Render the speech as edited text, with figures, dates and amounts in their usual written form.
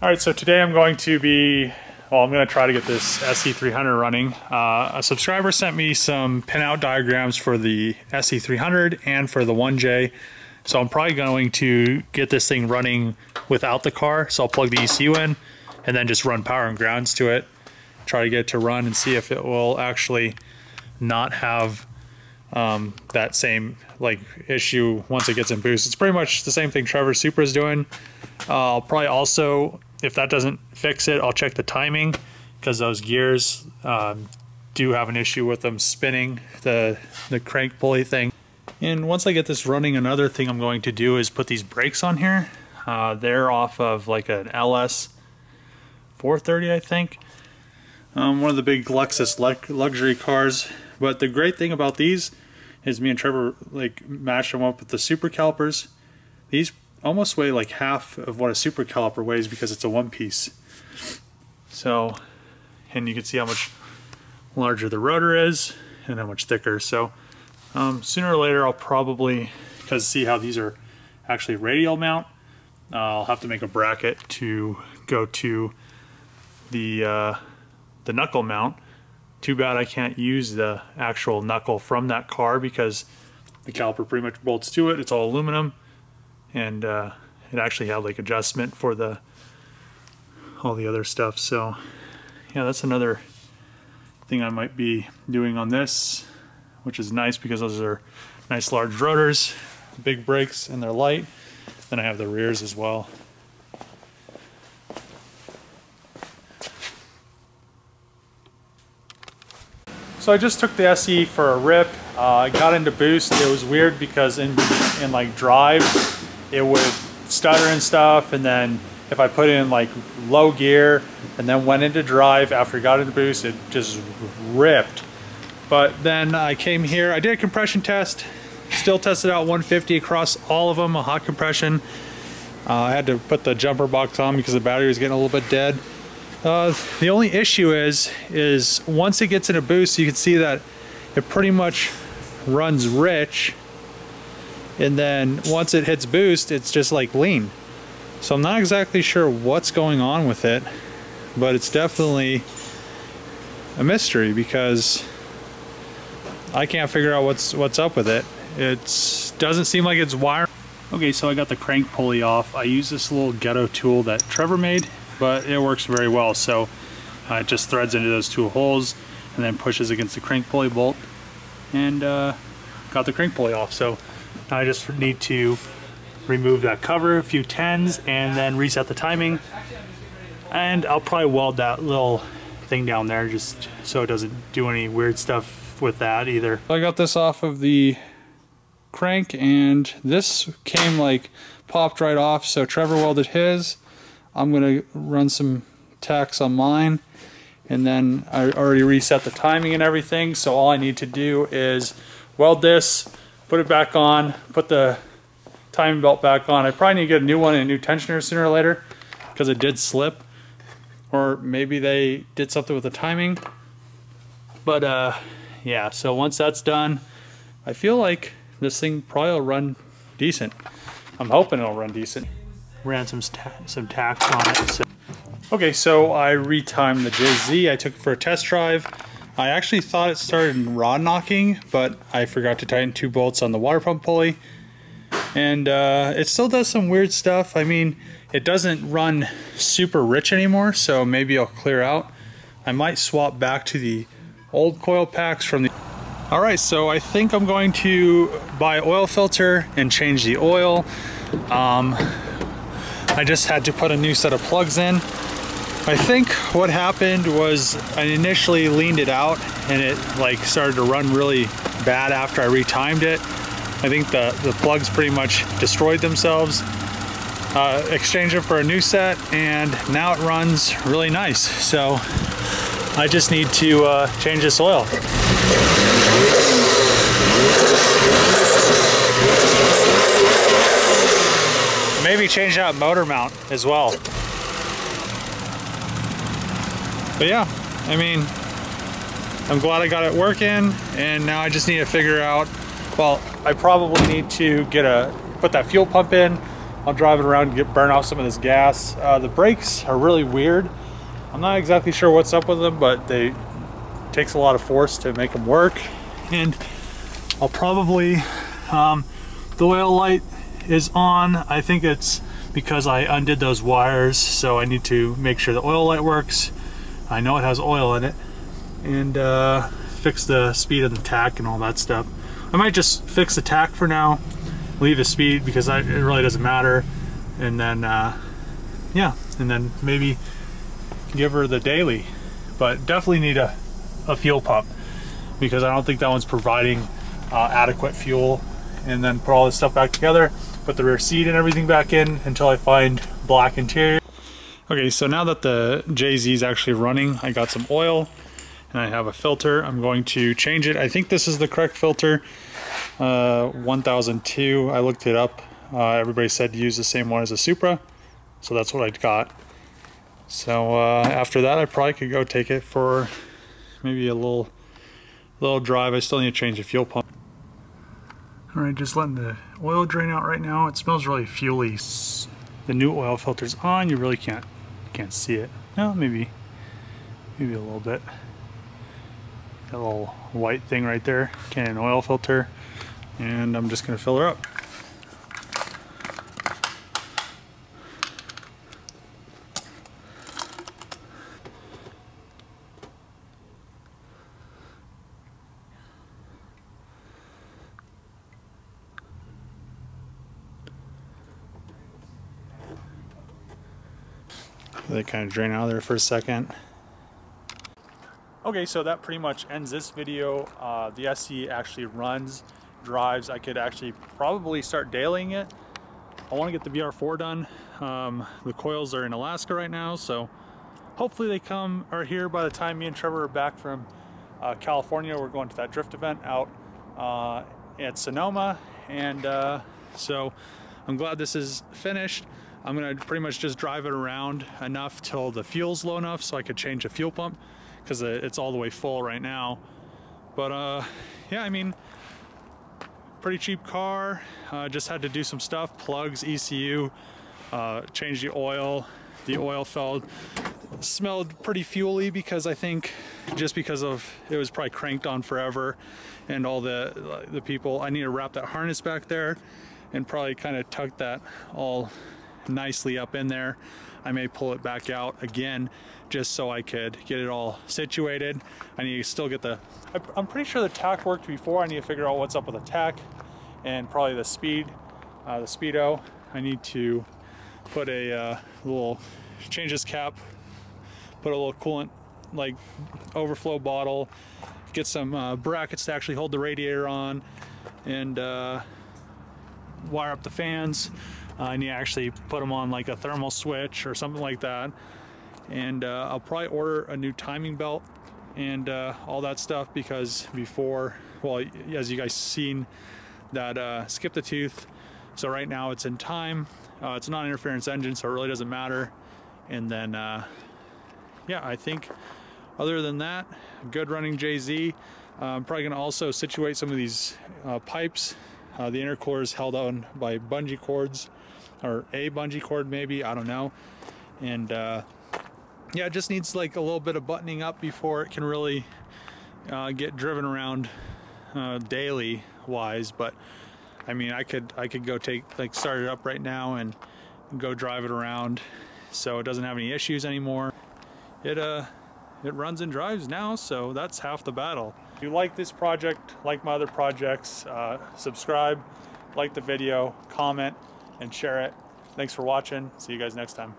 All right, so today I'm going to be, I'm going to try to get this SE300 running. A subscriber sent me some pinout diagrams for the SE300 and for the 1J. So I'm probably going to get this thing running without the car. So I'll plug the ECU in and then just run power and grounds to it. Try to get it to run and see if it will actually not have that same issue once it gets in boost. It's pretty much the same thing Trevor's Supra is doing. I'll probably also, if that doesn't fix it, I'll check the timing, because those gears do have an issue with them spinning, the crank pulley thing. And once I get this running, another thing I'm going to do is put these brakes on here. They're off of like an LS 430, I think. One of the big Lexus luxury cars. But the great thing about these is me and Trevor matched them up with the Supra calipers. These almost weigh like half of what a Supra caliper weighs because it's a one piece. So, and you can see how much larger the rotor is and how much thicker. So sooner or later I'll probably, because see how these are actually radial mount, I'll have to make a bracket to go to the knuckle mount. Too bad I can't use the actual knuckle from that car because the caliper pretty much bolts to it. It's all aluminum, and it actually had like adjustment for all the other stuff. So yeah, that's another thing I might be doing on this, which is nice because those are nice large rotors, big brakes, and they're light. Then I have the rears as well. So I just took the SE for a rip. I got into boost. It was weird because in like drive, it would stutter and stuff, and then if I put in like low gear and then went into drive after it got into boost, it just ripped. But then I came here, I did a compression test, still tested out 150 across all of them, a hot compression. I had to put the jumper box on because the battery was getting a little bit dead. The only issue is once it gets in a boost, you can see that it pretty much runs rich, and then once it hits boost, it's just like lean. So I'm not exactly sure what's going on with it, but it's definitely a mystery because I can't figure out what's up with it. It doesn't seem like it's wired. Okay, so I got the crank pulley off. I use this little ghetto tool that Trevor made, but it works very well. So it just threads into those two holes and then pushes against the crank pulley bolt, and got the crank pulley off. So now I just need to remove that cover, a few tens, and then reset the timing. And I'll probably weld that little thing down there just so it doesn't do any weird stuff with that either. I got this off of the crank, and this came popped right off, so Trevor welded his. I'm gonna run some tacks on mine, and then I already reset the timing and everything, so all I need to do is weld this, put it back on, put the timing belt back on. I probably need to get a new one and a new tensioner sooner or later because it did slip, or maybe they did something with the timing. But yeah, so once that's done, I feel like this thing probably will run decent. I'm hoping it'll run decent. Ran some tacks on it. So. Okay, so I retimed the JZ. I took it for a test drive. I actually thought it started rod knocking, but I forgot to tighten 2 bolts on the water pump pulley. And it still does some weird stuff. I mean, it doesn't run super rich anymore, so maybe I'll clear out. I might swap back to the old coil packs from the... Alright, so I think I'm going to buy oil filter and change the oil. I just had to put a new set of plugs in. I think what happened was I initially leaned it out and it started to run really bad after I retimed it. I think the plugs pretty much destroyed themselves. Exchanged it for a new set, and now it runs really nice. So I just need to change this oil. Maybe change out motor mount as well. But yeah, I mean, I'm glad I got it working, and now I just need to figure out, well, I probably need to put that fuel pump in I'll drive it around and burn off some of this gas. The brakes are really weird. I'm not exactly sure what's up with them, but it takes a lot of force to make them work. And I'll probably, the oil light is on. I think it's because I undid those wires, so I need to make sure the oil light works. I know it has oil in it. And fix the speed of the tach and all that stuff. I might just fix the tach for now, leave the speed because it really doesn't matter, and then yeah, and then maybe give her the daily. But definitely need a fuel pump because I don't think that one's providing adequate fuel. And then put all this stuff back together, put the rear seat and everything back in until I find black interior. Okay, so now that the JZ is actually running, I got some oil and I have a filter. I'm going to change it. I think this is the correct filter, 1002. I looked it up. Everybody said to use the same one as a Supra, so that's what I got. So after that, I probably could go take it for maybe a little drive. I still need to change the fuel pump. All right, just letting the oil drain out right now. It smells really fuely. The new oil filter's on. You really can't see it. No, maybe a little bit. That little white thing right there, Canon oil filter, and I'm just gonna fill her up. They kind of drain out of there for a second. Okay, so that pretty much ends this video. The SE actually runs, drives. I could actually probably start dailying it. I want to get the VR4 done. The coils are in Alaska right now, so hopefully they are here by the time me and Trevor are back from California. We're going to that drift event out at Sonoma, and so I'm glad this is finished. I'm gonna pretty much just drive it around enough till the fuel's low enough so I could change the fuel pump, because it's all the way full right now. But yeah, I mean, pretty cheap car. Just had to do some stuff, plugs, ECU, change the oil. The oil smelled pretty fuely because I think just because of it was probably cranked on forever, and all the people. I need to wrap that harness back there and probably kind of tuck that all nicely up in there. I may pull it back out again just so I could get it all situated. I need to still get I'm pretty sure the tach worked before. I need to figure out what's up with the tach and probably the speedo. I need to put a change this cap, put a little coolant like overflow bottle, get some brackets to actually hold the radiator on, and wire up the fans. I need to actually put them on like a thermal switch or something like that. And I'll probably order a new timing belt and all that stuff, because before, well, as you guys seen, that skipped a tooth. So right now it's in time. It's a non-interference engine, so it really doesn't matter. And then, yeah, I think other than that, good running JZ. I'm probably gonna also situate some of these pipes. The intercooler is held on by bungee cords, or a bungee cord maybe, I don't know. And yeah, it just needs like a little bit of buttoning up before it can really get driven around daily wise. But I mean, I could go start it up right now and go drive it around, so it doesn't have any issues anymore. It runs and drives now, so that's half the battle. If you like this project, like my other projects, subscribe, like the video, comment, and share it. Thanks for watching. See you guys next time.